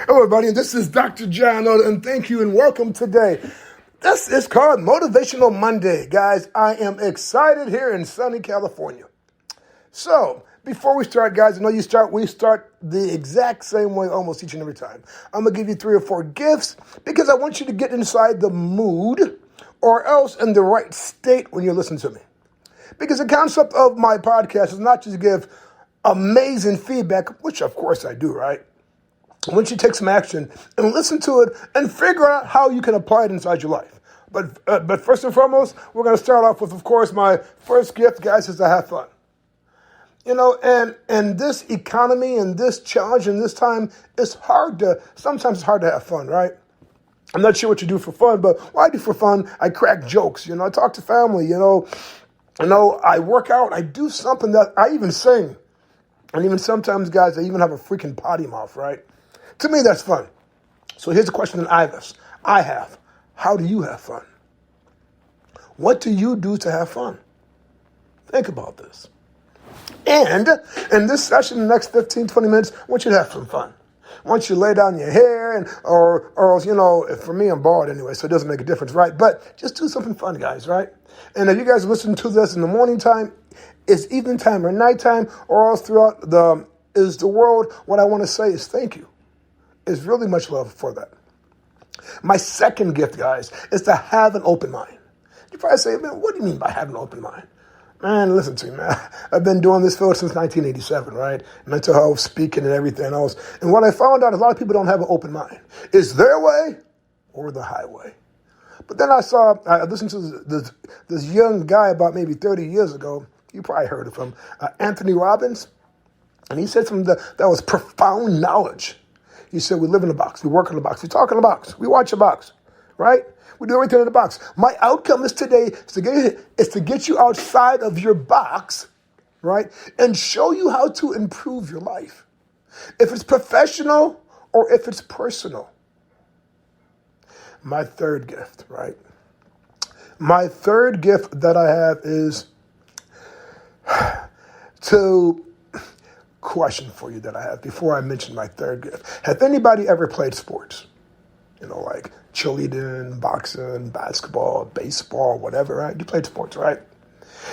Hello, everybody, and this is Dr. John Oda, and thank you and welcome today. This is called Motivational Monday. Guys, I am excited here in sunny California. So, before we start, guys, I know we start the exact same way almost each and every time. I'm going to give you 3 or 4 gifts because I want you to get inside the mood or else in the right state when you listen to me. Because the concept of my podcast is not just to give amazing feedback, which of course I do, right? I want you to take some action and listen to it and figure out how you can apply it inside your life. But first and foremost, we're going to start off with, of course, my first gift, guys, is to have fun. You know, and this economy and this challenge and this time, sometimes it's hard to have fun, right? I'm not sure what you do for fun, but what I do for fun, I crack jokes, I talk to family, I work out, I do something that I even sing. And even sometimes, guys, I even have a freaking potty mouth, right? To me, that's fun. So here's a question that I have. How do you have fun? What do you do to have fun? Think about this. And in this session, the next 15, 20 minutes, I want you to have some fun. I want you to lay down your hair or for me, I'm bald anyway, so it doesn't make a difference, right? But just do something fun, guys, right? And if you guys listen to this in the morning time, it's evening time or nighttime or all throughout the world, what I want to say is thank you. It's really much love for that. My second gift, guys, is to have an open mind. You probably say, man, what do you mean by having an open mind? Man, listen to me, man. I've been doing this field since 1987, right? Mental health, speaking, and everything else. And what I found out is a lot of people don't have an open mind. It's their way or the highway. But then I listened to this young guy about maybe 30 years ago. You probably heard of him, Anthony Robbins. And he said something that was profound knowledge. He said, we live in a box, we work in a box, we talk in a box, we watch a box, right? We do everything in the box. My outcome is today is to get you outside of your box, right? And show you how to improve your life. If it's professional or if it's personal. My third gift, right? My third gift that I have is to question for you that I have before I mention my third gift. Have anybody ever played sports? Like cheerleading, boxing, basketball, baseball, whatever, right? You played sports, right?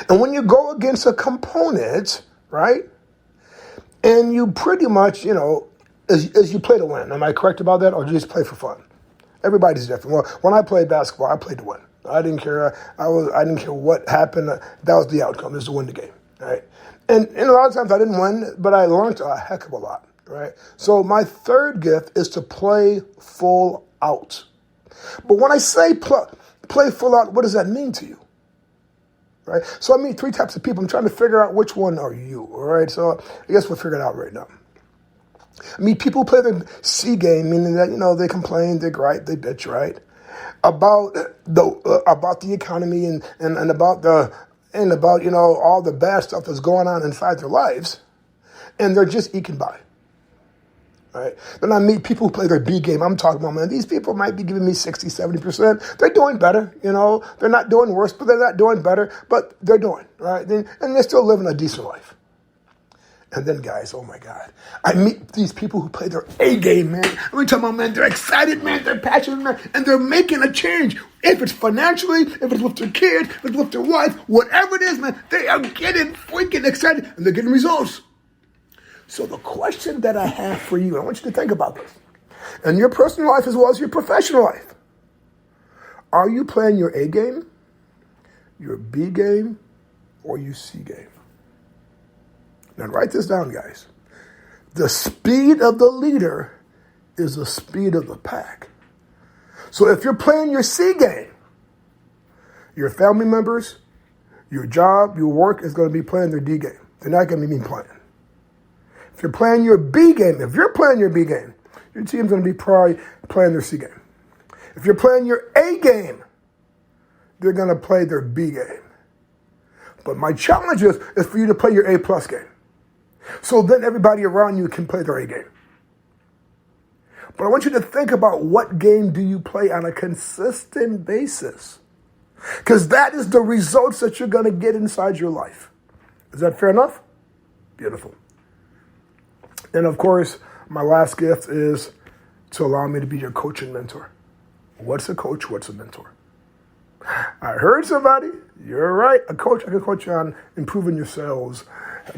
And when you go against a component, right? And you pretty much, as you play to win. Am I correct about that? Or do you just play for fun? Everybody's different. Well, when I played basketball, I played to win. I didn't care. I didn't care what happened. That was the outcome, is to win the game, right? And a lot of times I didn't win, but I learned a heck of a lot, right? So my third gift is to play full out. But when I say play full out, what does that mean to you? Right? So I meet 3 types of people. I'm trying to figure out which one are you, all right? So I guess we'll figure it out right now. I mean, people who play the C game, meaning that, they complain, they gripe, they bitch, right? About the economy and about all the bad stuff that's going on inside their lives, and they're just eking by, right? Then I meet people who play their B game. I'm talking about, man, these people might be giving me 60, 70%. They're doing better, They're not doing worse, but they're not doing better, but they're doing, right? And they're still living a decent life. And then, guys, oh my God, I meet these people who play their A game, man. We talking about, man, they're excited, man, they're passionate, man, and they're making a change. If it's financially, if it's with their kid, if it's with their wife, whatever it is, man, they are getting freaking excited, and they're getting results. So the question that I have for you, I want you to think about this, in your personal life as well as your professional life. Are you playing your A game, your B game, or your C game? Now write this down, guys. The speed of the leader is the speed of the pack. So if you're playing your C game, your family members, your job, your work is going to be playing their D game. They're not going to be playing. If you're playing your B game, your team's going to be probably playing their C game. If you're playing your A game, they're going to play their B game. But my challenge is for you to play your A plus game. So then everybody around you can play their A game. But I want you to think about what game do you play on a consistent basis? Because that is the results that you're going to get inside your life. Is that fair enough? Beautiful. And of course, my last gift is to allow me to be your coach and mentor. What's a coach? What's a mentor? I heard somebody. You're right. A coach, I can coach you on improving your sales,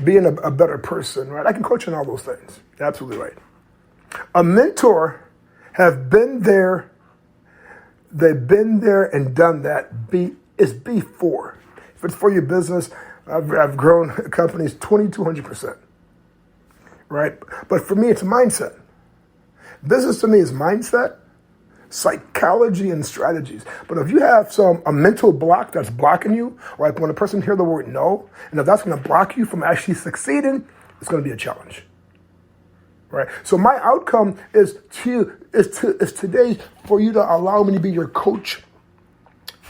being a better person, right? I can coach you on all those things. You're absolutely right. A mentor have been there. They've been there and done that. It's before. If it's for your business, I've grown companies 2,200%, right? But for me, it's mindset. Business to me is mindset, psychology, and strategies. But if you have a mental block that's blocking you, like when a person hears the word no, and if that's going to block you from actually succeeding, it's going to be a challenge, right? So my outcome is today for you to allow me to be your coach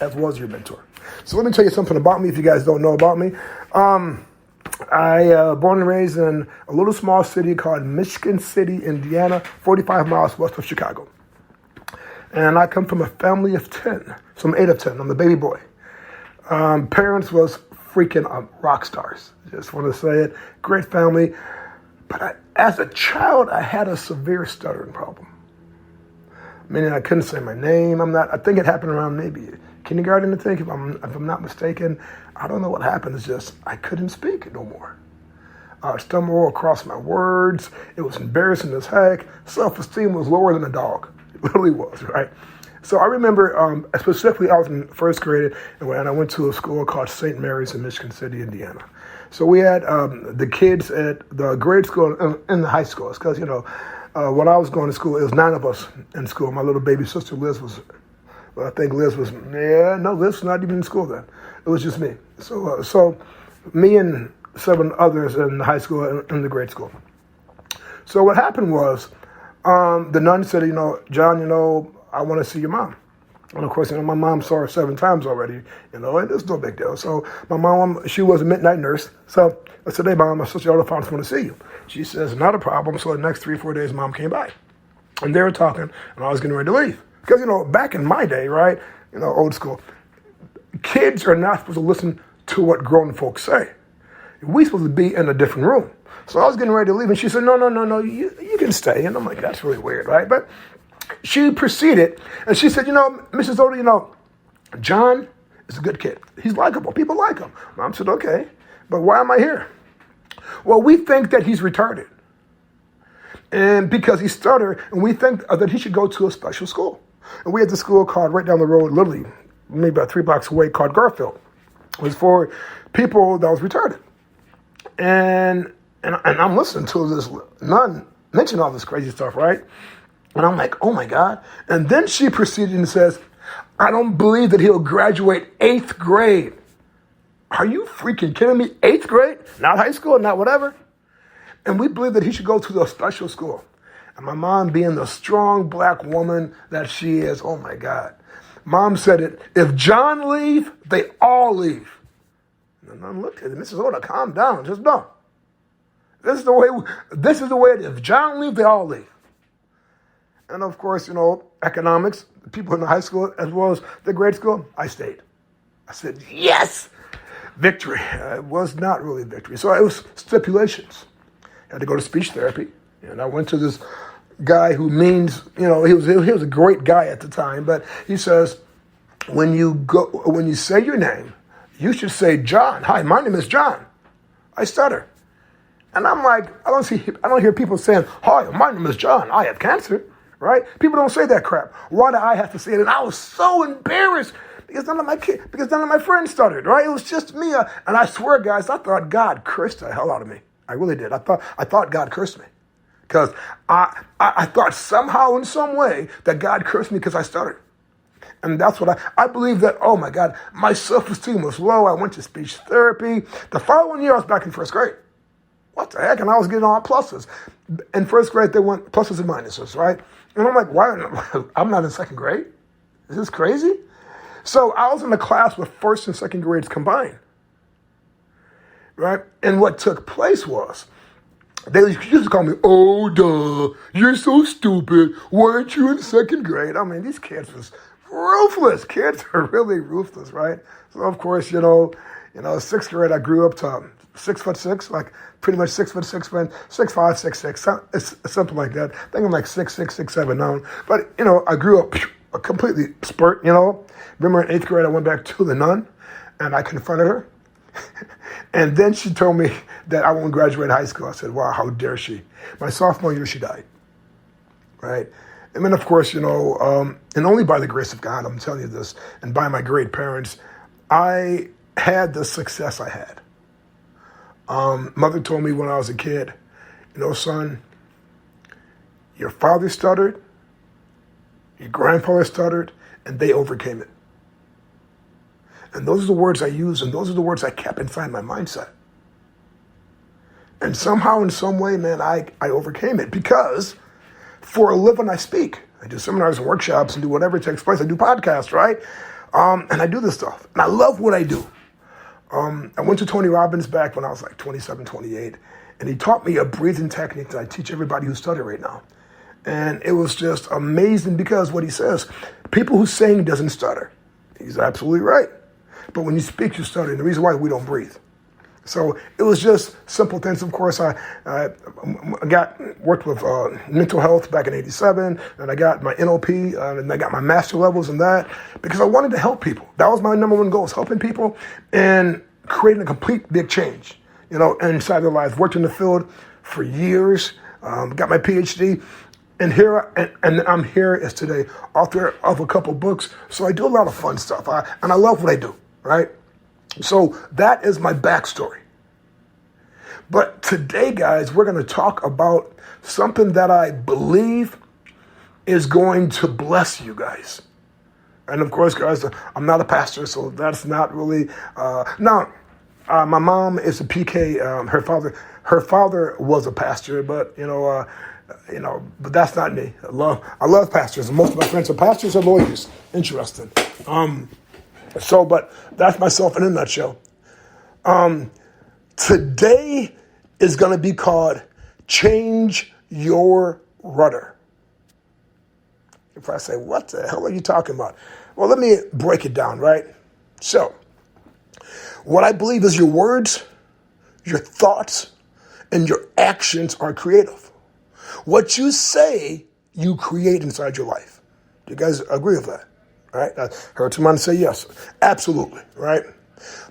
as well as your mentor. So let me tell you something about me if you guys don't know about me. I born and raised in a little small city called Michigan City, Indiana, 45 miles west of Chicago. And I come from a family of 10, so I'm 8 of 10. I'm the baby boy. Parents was freaking rock stars. Just want to say it. Great family. But as a child, I had a severe stuttering problem. Meaning I couldn't say my name. I think it happened around maybe kindergarten, I think, if I'm not mistaken. I don't know what happened. It's just I couldn't speak no more. I would stumble across my words. It was embarrassing as heck. Self-esteem was lower than a dog. It really was, right? So I remember specifically I was in first grade and I went to a school called St. Mary's in Michigan City, Indiana. So we had the kids at the grade school and the high school. It's because, when I was going to school, it was 9 of us in school. My little baby sister Liz was, Liz was not even in school then. It was just me. So me and 7 others in the high school and in the grade school. So what happened was the nun said, John, I want to see your mom. And of course, my mom saw her 7 times already, and it's no big deal. So my mom, she was a midnight nurse. So I said, hey, Mom, my sister on the phone want to see you. She says, not a problem. So the next 3 or 4 days, Mom came by. And they were talking, and I was getting ready to leave. Because, back in my day, right, old school, kids are not supposed to listen to what grown folks say. We're supposed to be in a different room. So I was getting ready to leave, and she said, no, you can stay. And I'm like, that's really weird, right? But she proceeded, and she said, Mrs. Oda, John is a good kid. He's likable. People like him. Mom said, okay, but why am I here? Well, we think that he's retarded. And because he stuttered, and we think that he should go to a special school. And we had the school called right down the road, literally, maybe about 3 blocks away, called Garfield. It was for people that was retarded. And I'm listening to this nun mention all this crazy stuff, right? And I'm like, oh my God. And then she proceeded and says, I don't believe that he'll graduate 8th grade. Are you freaking kidding me? 8th grade? Not high school, not whatever. And we believe that he should go to the special school. And my mom, being the strong black woman that she is, oh my God. Mom said it, if John leave, they all leave. And I looked at it, Mrs. Oda, calm down, just no. This is the way it is. If John leave, they all leave. And of course, economics, the people in the high school as well as the grade school, I stayed. I said, yes, victory. It was not really victory. So it was stipulations. I had to go to speech therapy. And I went to this guy who means, he was a great guy at the time, but he says, when you say your name, you should say John. Hi, my name is John. I stutter. And I'm like, I don't hear people saying, hi, my name is John. I have cancer, right? People don't say that crap. Why do I have to say it? And I was so embarrassed because none of my friends stuttered, right? It was just me. And I swear, guys, I thought God cursed the hell out of me. I really did. I thought God cursed me because I thought somehow in some way that God cursed me because I stuttered. And that's what I believe that, oh my God, my self-esteem was low. I went to speech therapy. The following year, I was back in first grade. What the heck? And I was getting all pluses. In first grade, they went pluses and minuses, right? And I'm like, why? I'm not in second grade? Is this crazy? So I was in a class with first and second grades combined, right? And what took place was, they used to call me, oh, duh, you're so stupid. Why aren't you in second grade? I mean, these kids was ruthless. Kids are really ruthless, right? So, of course, sixth grade, I grew up to 6'6", like pretty much 6'6", man, 6'5", 6'6", it's something like that. I think I'm like 6'6", 6'7" now. But I grew up a completely spurt. Remember in 8th grade, I went back to the nun, and I confronted her, and then she told me that I won't graduate high school. I said, "Wow, how dare she?" My sophomore year, she died. Right. And then, of course, and only by the grace of God, I'm telling you this, and by my great parents, I had the success I had. Mother told me when I was a kid, son, your father stuttered, your grandfather stuttered, and they overcame it. And those are the words I used, and those are the words I kept inside my mindset. And somehow, in some way, man, I overcame it because for a living, I speak. I do seminars and workshops and do whatever takes place. I do podcasts, right? And I do this stuff. And I love what I do. I went to Tony Robbins back when I was like 27, 28. And he taught me a breathing technique that I teach everybody who stutter right now. And it was just amazing because what he says, people who sing doesn't stutter. He's absolutely right. But when you speak, you stutter. And the reason why we don't breathe. So it was just simple things. Of course, I worked with mental health back in '87, and I got my NLP, and I got my master levels in that because I wanted to help people. That was my number one goal, is helping people and creating a complete big change, inside their lives. Worked in the field for years, got my PhD, and I'm here as today, author of a couple books. So I do a lot of fun stuff, and I love what I do, right? So that is my backstory. But today, guys, we're going to talk about something that I believe is going to bless you guys. And of course, guys, I'm not a pastor, so that's not really. My mom is a PK. Her father was a pastor, but but that's not me. I love pastors. Most of my friends are pastors or lawyers. Interesting. But that's myself in a nutshell. Today is going to be called Change Your Rudder. If I say, what the hell are you talking about? Well, let me break it down, right? So, what I believe is your words, your thoughts, and your actions are creative. What you say, you create inside your life. Do you guys agree with that? Right? I heard someone say yes. Absolutely, right?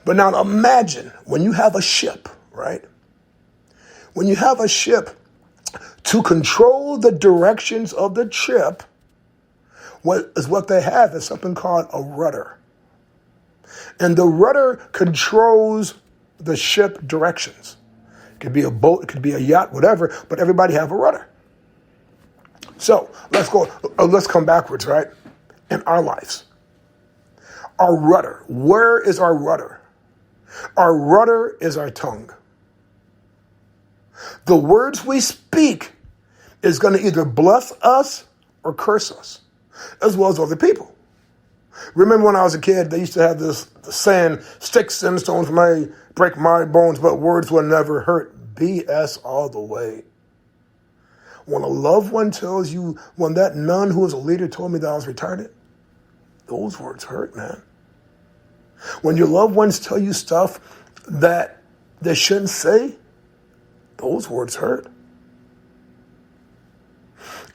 But now imagine when you have a ship, right? When you have a ship, to control the directions of the ship, what they have is something called a rudder. And the rudder controls the ship directions. It could be a boat, it could be a yacht, whatever, but everybody have a rudder. So let's come backwards, right? In our lives. Our rudder. Where is our rudder? Our rudder is our tongue. The words we speak is going to either bless us or curse us, as well as other people. Remember when I was a kid, they used to have this saying, sticks and stones may break my bones, but words will never hurt. BS all the way. When a loved one tells you, when that nun who was a leader told me that I was retarded, those words hurt, man. When your loved ones tell you stuff that they shouldn't say, those words hurt.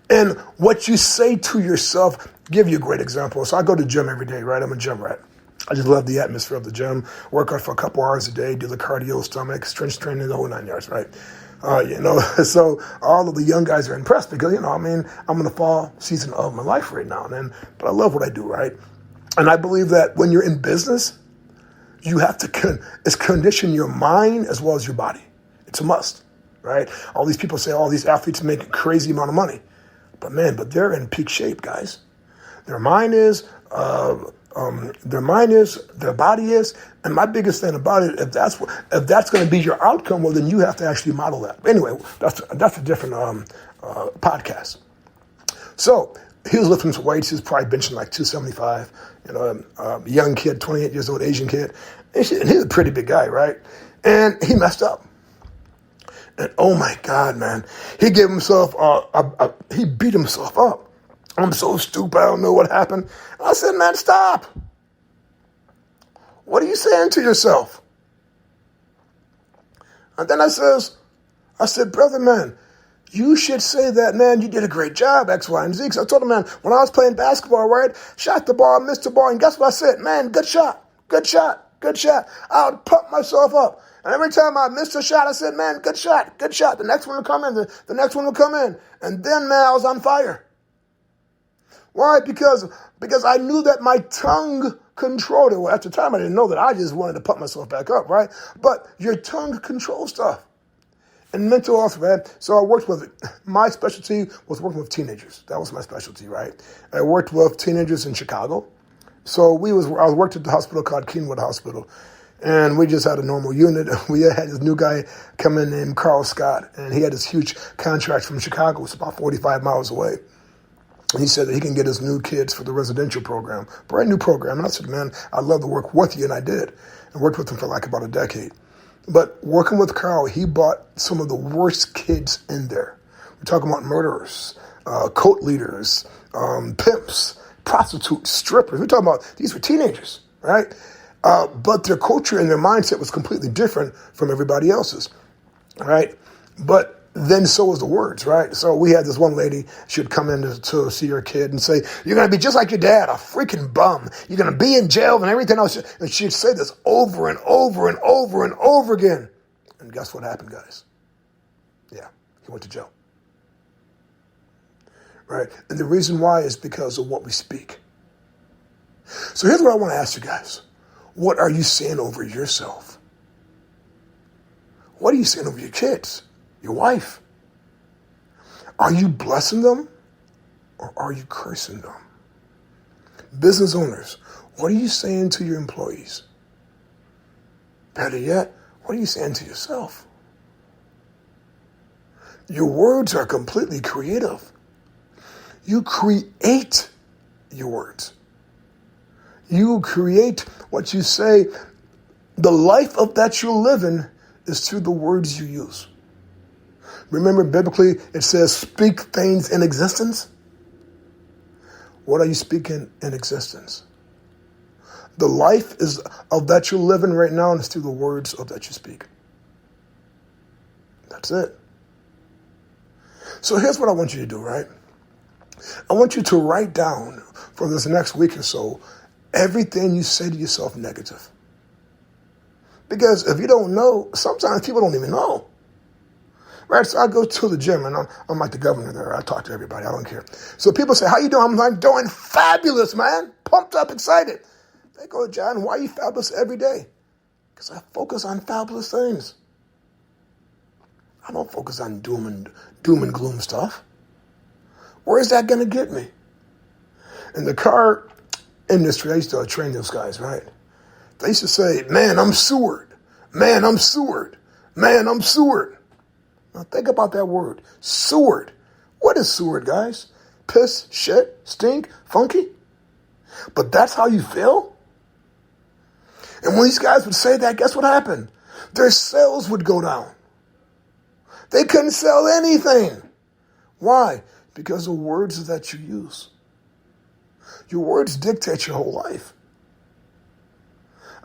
And what you say to yourself, give you a great example. So I go to the gym every day, right? I'm a gym rat. I just love the atmosphere of the gym. Work out for a couple hours a day, do the cardio, stomach, strength training, the whole 9 yards, right? So all of the young guys are impressed because, I'm in the fall season of my life right now. But I love what I do, right? And I believe that when you're in business, you have to condition your mind as well as your body. It's a must, right? All these people say all these athletes make a crazy amount of money. But they're in peak shape, guys. Their mind is, their body is, and my biggest thing about it, if that's going to be your outcome, well, then you have to actually model that. Anyway, that's a different podcast. So he was lifting some weights. He was probably benching like 275. Young kid, 28 years old, Asian kid. And he's a pretty big guy, right? And he messed up. And oh my God, man, he gave himself, he beat himself up. I'm so stupid, I don't know what happened. I said, man, stop. What are you saying to yourself? And then I said, brother, man, you should say that, man, you did a great job, X, Y, and Z. Because I told him, man, when I was playing basketball, right, shot the ball, missed the ball, and guess what I said? Man, good shot, good shot, good shot. I would pump myself up. And every time I missed a shot, I said, man, good shot, good shot. The next one will come in, the next one will come in. And then, man, I was on fire. Why? Because I knew that my tongue controlled it. Well, at the time, I didn't know that. I just wanted to pump myself back up, right? But your tongue controls stuff. And mental health, right? So I worked with, my specialty was working with teenagers. That was my specialty, right? I worked with teenagers in Chicago. So I worked at the hospital called Keenwood Hospital. And we just had a normal unit. We had this new guy come in named Carl Scott. And he had this huge contract from Chicago. It's about 45 miles away. And he said that he can get his new kids for the residential program. Brand new program. And I said, man, I'd love to work with you. And I did. I worked with him for like about a decade. But working with Carl, he brought some of the worst kids in there. We're talking about murderers, cult leaders, pimps, prostitutes, strippers. We're talking about, these were teenagers, right? But their culture and their mindset was completely different from everybody else's, right? But then so was the words, right? So we had this one lady, she would come in to see her kid and say, you're going to be just like your dad, a freaking bum. You're going to be in jail and everything else. And she'd say this over and over and over and over again. And guess what happened, guys? Yeah, he went to jail. Right? And the reason why is because of what we speak. So here's what I want to ask you guys. What are you saying over yourself? What are you saying over your kids? Your wife? Are you blessing them or are you cursing them? Business owners, what are you saying to your employees? Better yet, what are you saying to yourself? Your words are completely creative. You create your words. You create what you say. The life of that you're living is through the words you use. Remember, biblically, it says, speak things in existence. What are you speaking in existence? The life is of that you're living right now is through the words of that you speak. That's it. So here's what I want you to do, right? I want you to write down for this next week or so everything you say to yourself negative. Because if you don't know, sometimes people don't even know. Right, so I go to the gym, and I'm like the governor there. I talk to everybody. I don't care. So people say, how you doing? I'm like, doing fabulous, man. Pumped up, excited. They go, John, why are you fabulous every day? Because I focus on fabulous things. I don't focus on doom and gloom stuff. Where is that going to get me? In the car industry, I used to train those guys, right? They used to say, man, I'm Seward. Man, I'm Seward. Man, I'm Seward. Now think about that word, Seward. What is Seward, guys? Piss, shit, stink, funky? But that's how you feel? And when these guys would say that, guess what happened? Their sales would go down. They couldn't sell anything. Why? Because of words that you use. Your words dictate your whole life.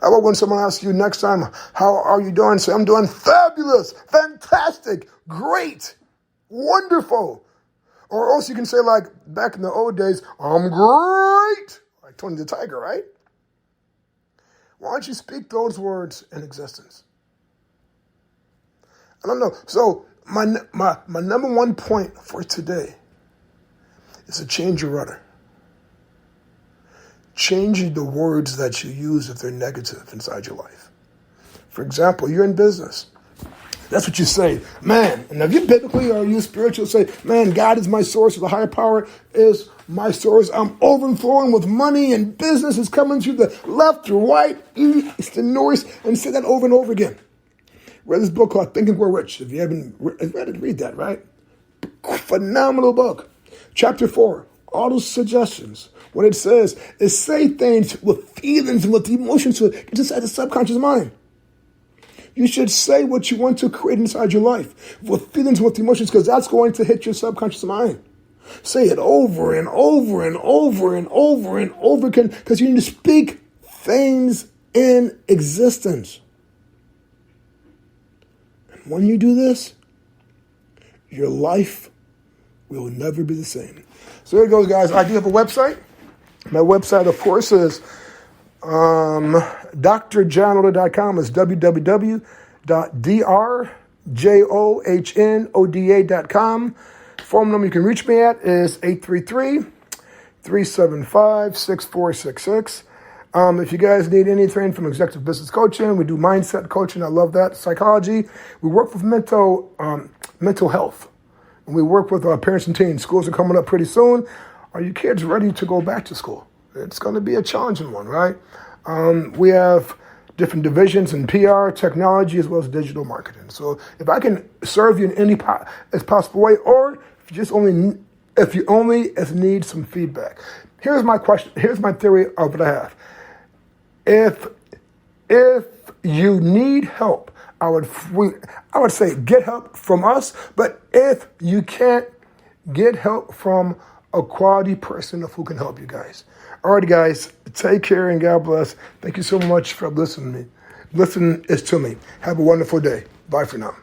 How about when someone asks you next time, how are you doing? Say, I'm doing fabulous, fantastic, great, wonderful. Or else you can say like back in the old days, I'm great. Like Tony the Tiger, right? Why don't you speak those words in existence? I don't know. So my number one point for today is to change your rudder. Change the words that you use if they're negative inside your life. For example, you're in business. That's what you say, man. And if you biblically or you spiritual, say, man, God is my source, or the higher power is my source. I'm overflowing with money and business is coming through the left, or right, east, and north, and say that over and over again. Read this book called Think and Grow Rich. If you haven't read it, read that, right? Phenomenal book. Chapter 4, all those suggestions. What it says is say things with feelings and with emotions to get inside the subconscious mind. You should say what you want to create inside your life with feelings, with emotions, because that's going to hit your subconscious mind. Say it over and over and over and over and over again, because you need to speak things in existence. And When you do this, your life will never be the same. So there it goes, guys. I do have a website. My website, of course, is drjohnoda.com. It's www.drjohnoda.com. Phone number you can reach me at is 833-375-6466. If you guys need anything from executive business coaching, we do mindset coaching. I love that. Psychology. We work with mental health. And we work with our parents and teens. Schools are coming up pretty soon. Are your kids ready to go back to school? It's going to be a challenging one, right? We have different divisions in PR, technology, as well as digital marketing. So if I can serve you in any as possible way, or if you only need some feedback. Here's my question. Here's my theory of what I have. If you need help, I would say get help from us. But if you can't, get help from a quality person who can help you guys. All right, guys, take care and God bless. Thank you so much for listening to me. Listen to me. Have a wonderful day. Bye for now.